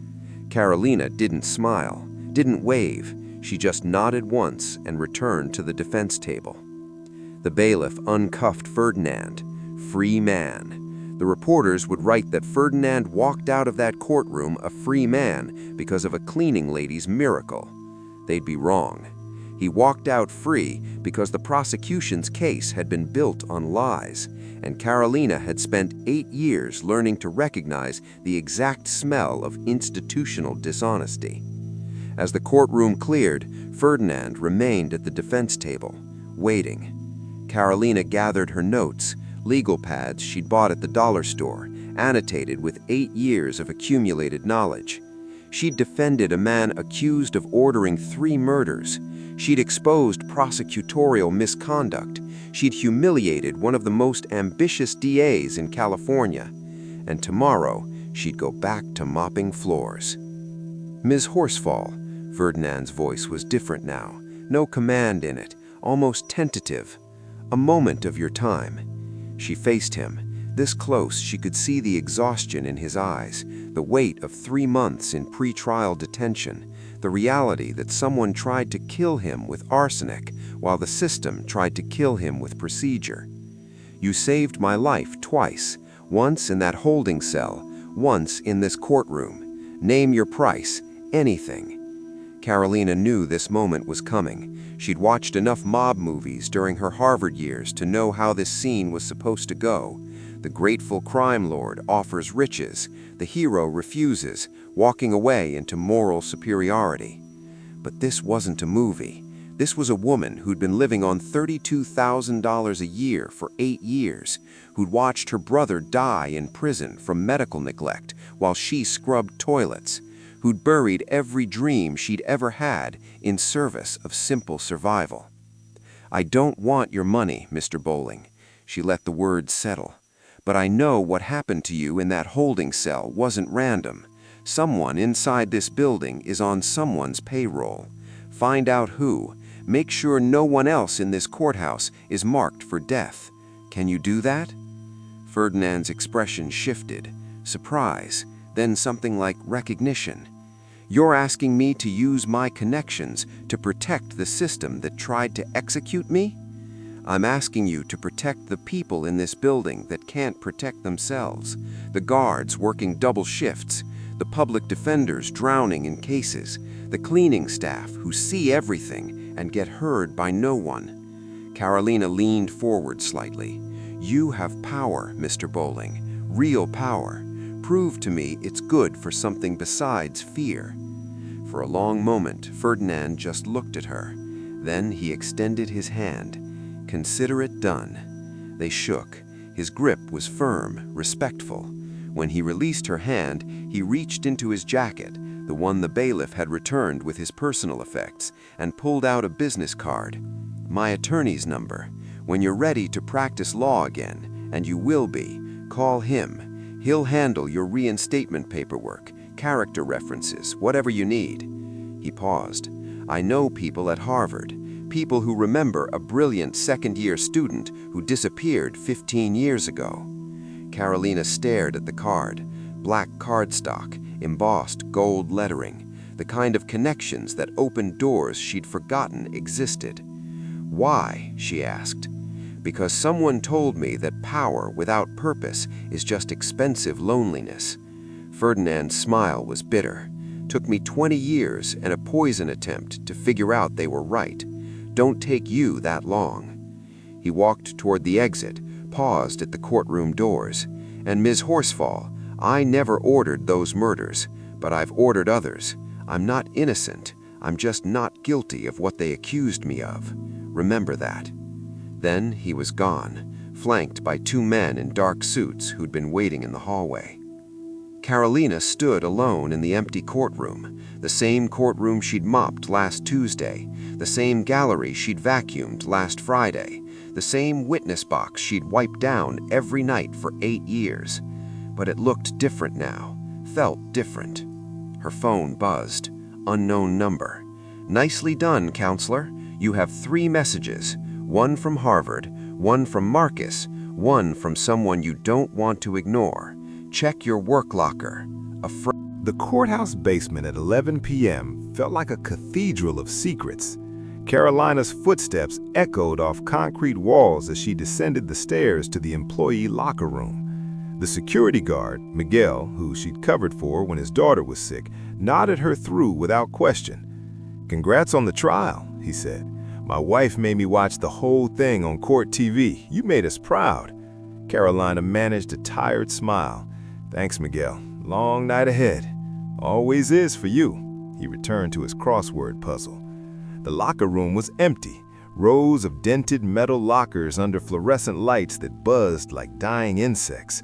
Carolina didn't smile, didn't wave. She just nodded once and returned to the defense table. The bailiff uncuffed Ferdinand. Free man. The reporters would write that Ferdinand walked out of that courtroom a free man because of a cleaning lady's miracle. They'd be wrong. He walked out free because the prosecution's case had been built on lies, and Carolina had spent 8 years learning to recognize the exact smell of institutional dishonesty. As the courtroom cleared, Ferdinand remained at the defense table, waiting. Carolina gathered her notes, legal pads she'd bought at the dollar store, annotated with 8 years of accumulated knowledge. She'd defended a man accused of ordering 3 murders. She'd exposed prosecutorial misconduct. She'd humiliated one of the most ambitious DAs in California. And tomorrow, she'd go back to mopping floors. "Ms. Horsfall," Ferdinand's voice was different now, no command in it, almost tentative. "A moment of your time." She faced him. This close, she could see the exhaustion in his eyes, the weight of 3 months in pre-trial detention, the reality that someone tried to kill him with arsenic while the system tried to kill him with procedure. You saved my life twice, once in that holding cell, once in this courtroom. Name your price, anything. Carolina knew this moment was coming. She'd watched enough mob movies during her Harvard years to know how this scene was supposed to go. The grateful crime lord offers riches. The hero refuses, walking away into moral superiority. But this wasn't a movie. This was a woman who'd been living on $32,000 a year for 8 years, who'd watched her brother die in prison from medical neglect while she scrubbed toilets, who'd buried every dream she'd ever had in service of simple survival. "I don't want your money, Mr. Bowling." She let the words settle. "But I know what happened to you in that holding cell wasn't random. Someone inside this building is on someone's payroll. Find out who. Make sure no one else in this courthouse is marked for death. Can you do that?" Ferdinand's expression shifted. Surprise, then something like recognition. "You're asking me to use my connections to protect the system that tried to execute me? I'm asking you to protect the people in this building that can't protect themselves, the guards working double shifts, the public defenders drowning in cases, the cleaning staff who see everything and get heard by no one." Carolina leaned forward slightly. "You have power, Mr. Bowling, real power. Prove to me it's good for something besides fear." For a long moment, Ferdinand just looked at her. Then he extended his hand. "Consider it done." They shook. His grip was firm, respectful. When he released her hand, he reached into his jacket, the one the bailiff had returned with his personal effects, and pulled out a business card. "My attorney's number. When you're ready to practice law again, and you will be, call him. He'll handle your reinstatement paperwork, character references, whatever you need." He paused. "I know people at Harvard, people who remember a brilliant second-year student who disappeared 15 years ago." Carolina stared at the card. Black cardstock, embossed gold lettering, the kind of connections that opened doors she'd forgotten existed. "Why?" she asked. "Because someone told me that power without purpose is just expensive loneliness." Ferdinand's smile was bitter. "Took me 20 years and a poison attempt to figure out they were right. Don't take you that long." He walked toward the exit, paused at the courtroom doors. "And Ms. Horsfall, I never ordered those murders, but I've ordered others. I'm not innocent. I'm just not guilty of what they accused me of. Remember that." Then he was gone, flanked by 2 men in dark suits who'd been waiting in the hallway. Carolina stood alone in the empty courtroom, the same courtroom she'd mopped last Tuesday, the same gallery she'd vacuumed last Friday, the same witness box she'd wiped down every night for 8 years. But it looked different now, felt different. Her phone buzzed. Unknown number. "Nicely done, counselor. You have 3 messages, one from Harvard, one from Marcus, one from someone you don't want to ignore. Check your work locker." The courthouse basement at 11 p.m. felt like a cathedral of secrets. Carolina's footsteps echoed off concrete walls as she descended the stairs to the employee locker room. The security guard, Miguel, who she'd covered for when his daughter was sick, nodded her through without question. "Congrats on the trial," he said. "My wife made me watch the whole thing on court TV. You made us proud." Carolina managed a tired smile. "Thanks, Miguel. Long night ahead." "Always is for you." He returned to his crossword puzzle. The locker room was empty, rows of dented metal lockers under fluorescent lights that buzzed like dying insects.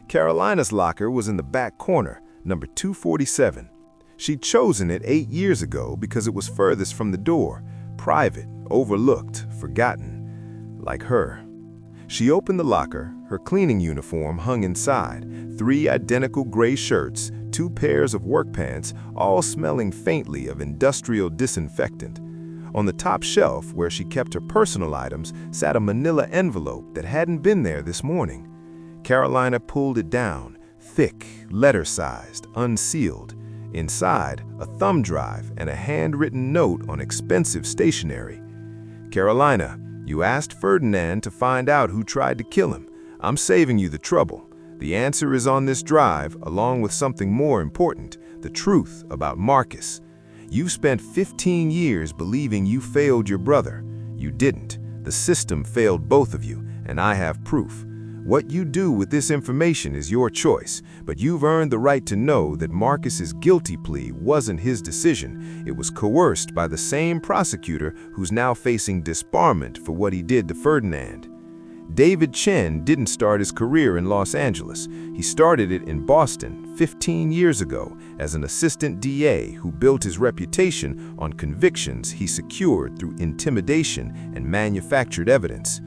Carolina's locker was in the back corner, number 247. She'd chosen it 8 years ago because it was furthest from the door, private, overlooked, forgotten. Like her. She opened the locker. Her cleaning uniform hung inside, 3 identical gray shirts, 2 pairs of work pants, all smelling faintly of industrial disinfectant. On the top shelf, where she kept her personal items, sat a manila envelope that hadn't been there this morning. Carolina pulled it down, thick, letter-sized, unsealed. Inside, a thumb drive and a handwritten note on expensive stationery. Carolina, you asked Ferdinand to find out who tried to kill him. I'm saving you the trouble. The answer is on this drive, along with something more important, the truth about Marcus. You've spent 15 years believing you failed your brother. You didn't. The system failed both of you, and I have proof. What you do with this information is your choice, but you've earned the right to know that Marcus's guilty plea wasn't his decision. It was coerced by the same prosecutor who's now facing disbarment for what he did to Ferdinand. David Chen didn't start his career in Los Angeles. He started it in Boston 15 years ago as an assistant DA who built his reputation on convictions he secured through intimidation and manufactured evidence.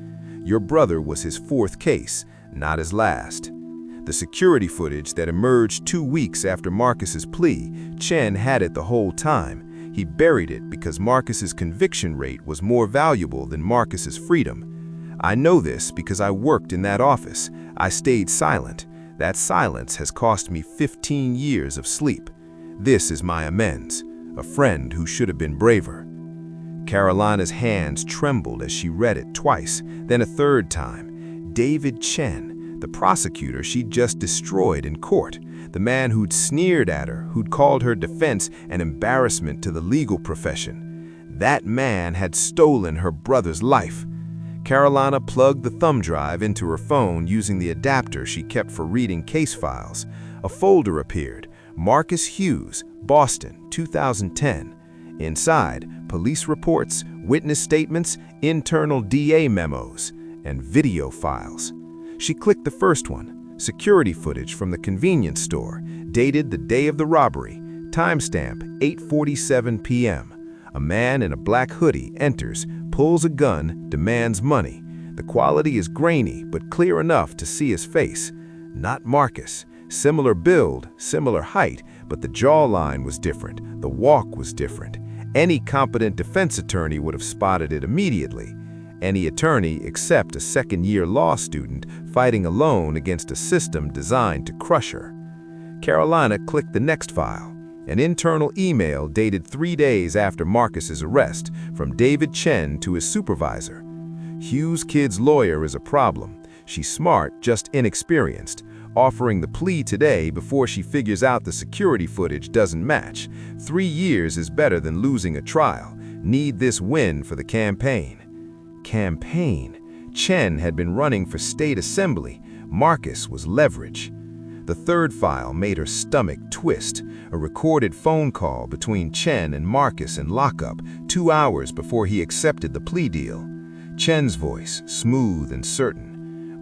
Your brother was his fourth case, not his last. The security footage that emerged 2 weeks after Marcus's plea, Chen had it the whole time. He buried it because Marcus's conviction rate was more valuable than Marcus's freedom. I know this because I worked in that office. I stayed silent. That silence has cost me 15 years of sleep. This is my amends, a friend who should have been braver. Carolina's hands trembled as she read it twice, then a third time. David Chen, the prosecutor she'd just destroyed in court, the man who'd sneered at her, who'd called her defense an embarrassment to the legal profession. That man had stolen her brother's life. Carolina plugged the thumb drive into her phone using the adapter she kept for reading case files. A folder appeared, Marcus Hughes, Boston, 2010. Inside, police reports, witness statements, internal DA memos, and video files. She clicked the first one, security footage from the convenience store, dated the day of the robbery, timestamp 8:47 p.m. A man in a black hoodie enters, pulls a gun, demands money. The quality is grainy, but clear enough to see his face. Not Marcus. Similar build, similar height, but the jawline was different, the walk was different. Any competent defense attorney would have spotted it immediately. Any attorney except a second-year law student fighting alone against a system designed to crush her. Carolina clicked the next file. An internal email dated 3 days after Marcus's arrest from David Chen to his supervisor. Hughes' kid's lawyer is a problem. She's smart, just inexperienced. Offering the plea today before she figures out the security footage doesn't match. 3 years is better than losing a trial. Need this win for the campaign. Campaign. Chen had been running for state assembly. Marcus was leverage. The third file made her stomach twist. A recorded phone call between Chen and Marcus in lockup 2 hours before he accepted the plea deal. Chen's voice, smooth and certain.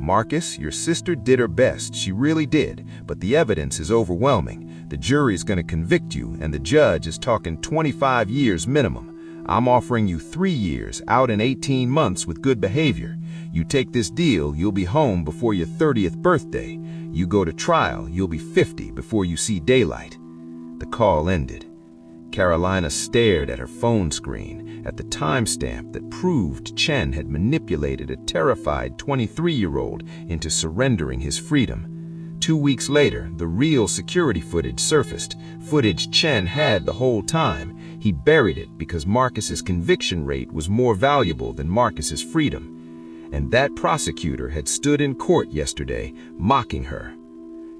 Marcus, your sister did her best, she really did, but the evidence is overwhelming. The jury's gonna convict you, and the judge is talking 25 years minimum. I'm offering you 3 years, out in 18 months with good behavior. You take this deal, you'll be home before your 30th birthday. You go to trial, you'll be 50 before you see daylight. The call ended. Carolina stared at her phone screen, at the timestamp that proved Chen had manipulated a terrified 23-year-old into surrendering his freedom. 2 weeks later, the real security footage surfaced, footage Chen had the whole time. He buried it because Marcus's conviction rate was more valuable than Marcus's freedom. And that prosecutor had stood in court yesterday, mocking her.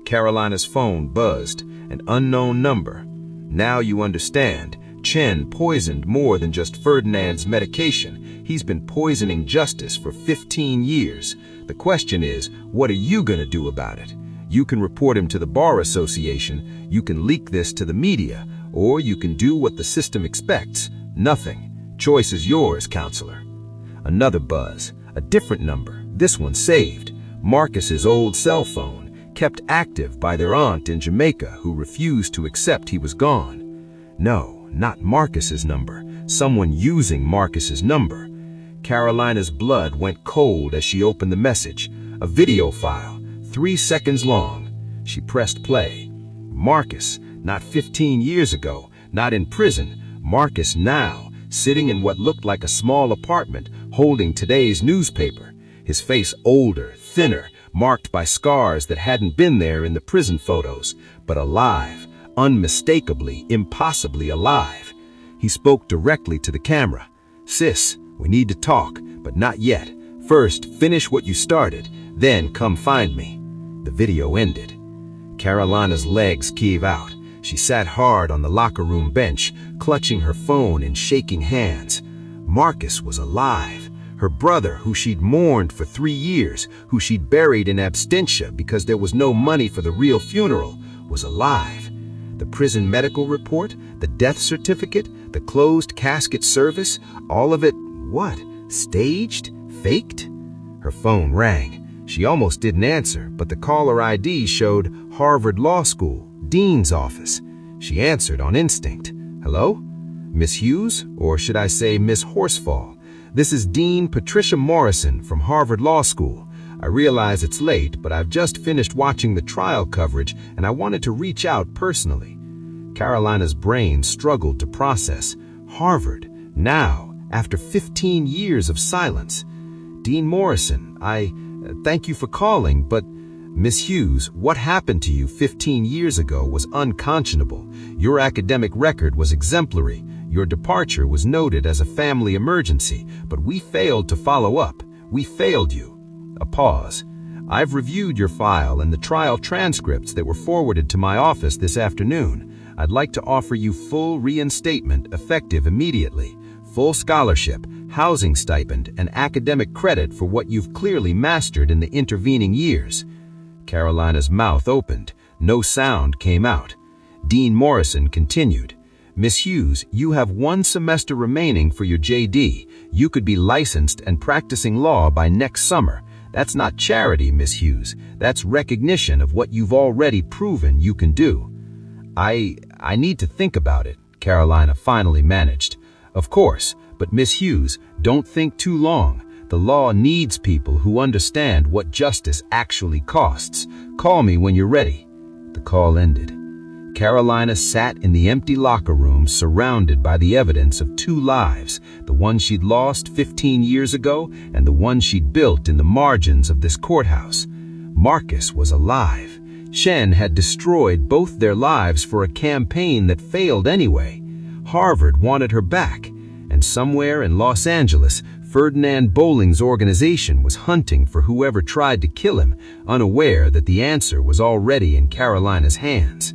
Carolina's phone buzzed, an unknown number. Now you understand, Chen poisoned more than just Ferdinand's medication. He's been poisoning justice for 15 years. The question is, what are you gonna do about it? You can report him to the Bar Association, you can leak this to the media, or you can do what the system expects, nothing. Choice is yours, counselor. Another buzz, a different number, this one saved. Marcus's old cell phone, kept active by their aunt in Jamaica who refused to accept he was gone. No, not Marcus's number, someone using Marcus's number. Carolina's blood went cold as she opened the message, a video file, 3 seconds long. She pressed play. Marcus, not 15 years ago, not in prison, Marcus now, sitting in what looked like a small apartment, holding today's newspaper, his face older, thinner, marked by scars that hadn't been there in the prison photos, but alive, unmistakably, impossibly alive. He spoke directly to the camera. "Sis, we need to talk, but not yet. First, finish what you started, then come find me." The video ended. Carolina's legs gave out. She sat hard on the locker room bench, clutching her phone in shaking hands. Marcus was alive. Her brother, who she'd mourned for 3 years, who she'd buried in absentia because there was no money for the real funeral, was alive. The prison medical report, the death certificate, the closed casket service, all of it, what? Staged? Faked? Her phone rang. She almost didn't answer, but the caller ID showed Harvard Law School, Dean's office. She answered on instinct. "Hello? Miss Hughes? Or should I say Miss Horsefall? This is Dean Patricia Morrison from Harvard Law School. I realize it's late, but I've just finished watching the trial coverage and I wanted to reach out personally." Carolina's brain struggled to process. Harvard, now, after 15 years of silence. "Dean Morrison, thank you for calling, but Miss Hughes, what happened to you 15 years ago was unconscionable. Your academic record was exemplary. Your departure was noted as a family emergency, but we failed to follow up. We failed you." A pause. "I've reviewed your file and the trial transcripts that were forwarded to my office this afternoon. I'd like to offer you full reinstatement effective immediately. Full scholarship, housing stipend, and academic credit for what you've clearly mastered in the intervening years." Carolina's mouth opened. No sound came out. Dean Morrison continued. "Miss Hughes, you have 1 semester remaining for your JD. You could be licensed and practicing law by next summer. That's not charity, Miss Hughes. That's recognition of what you've already proven you can do." I need to think about it," Carolina finally managed. "Of course, but Miss Hughes, don't think too long. The law needs people who understand what justice actually costs. Call me when you're ready." The call ended. Carolina sat in the empty locker room surrounded by the evidence of 2 lives, the one she'd lost 15 years ago and the one she'd built in the margins of this courthouse. Marcus was alive. Shen had destroyed both their lives for a campaign that failed anyway. Harvard wanted her back, and somewhere in Los Angeles, Ferdinand Bowling's organization was hunting for whoever tried to kill him, unaware that the answer was already in Carolina's hands.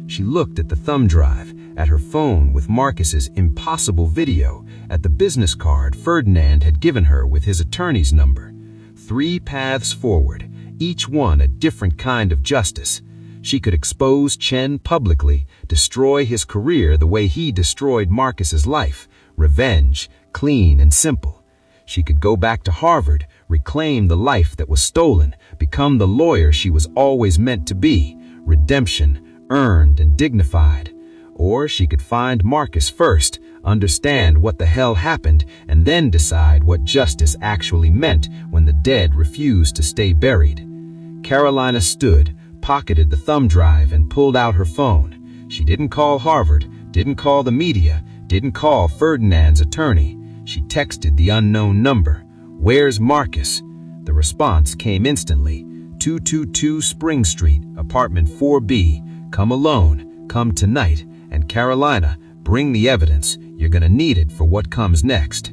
She looked at the thumb drive, at her phone with Marcus's impossible video, at the business card Ferdinand had given her with his attorney's number. 3 paths forward, each one a different kind of justice. She could expose Chen publicly, destroy his career the way he destroyed Marcus's life. Revenge, clean and simple. She could go back to Harvard, reclaim the life that was stolen, become the lawyer she was always meant to be. Redemption, earned and dignified. Or she could find Marcus first, understand what the hell happened, and then decide what justice actually meant when the dead refused to stay buried. Carolina stood, pocketed the thumb drive, and pulled out her phone. She didn't call Harvard, didn't call the media, didn't call Ferdinand's attorney. She texted the unknown number. "Where's Marcus?" The response came instantly. 222 Spring Street, apartment 4B. Come alone, come tonight, and Carolina, bring the evidence. You're gonna need it for what comes next.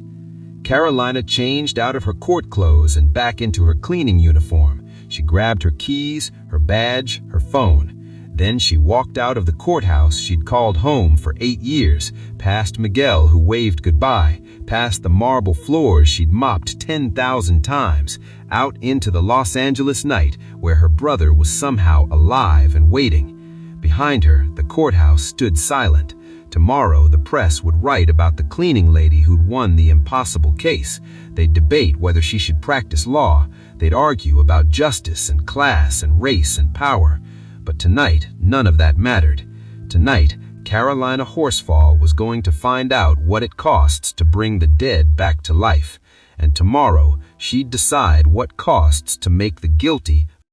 Carolina changed out of her court clothes and back into her cleaning uniform. She grabbed her keys, her badge, her phone. Then she walked out of the courthouse she'd called home for 8 years, past Miguel who waved goodbye, past the marble floors she'd mopped 10,000 times, out into the Los Angeles night where her brother was somehow alive and waiting. Behind her, the courthouse stood silent. Tomorrow, the press would write about the cleaning lady who'd won the impossible case. They'd debate whether she should practice law. They'd argue about justice and class and race and power. But tonight, none of that mattered. Tonight, Carolina Horsefall was going to find out what it costs to bring the dead back to life. And tomorrow, she'd decide what costs to make the guilty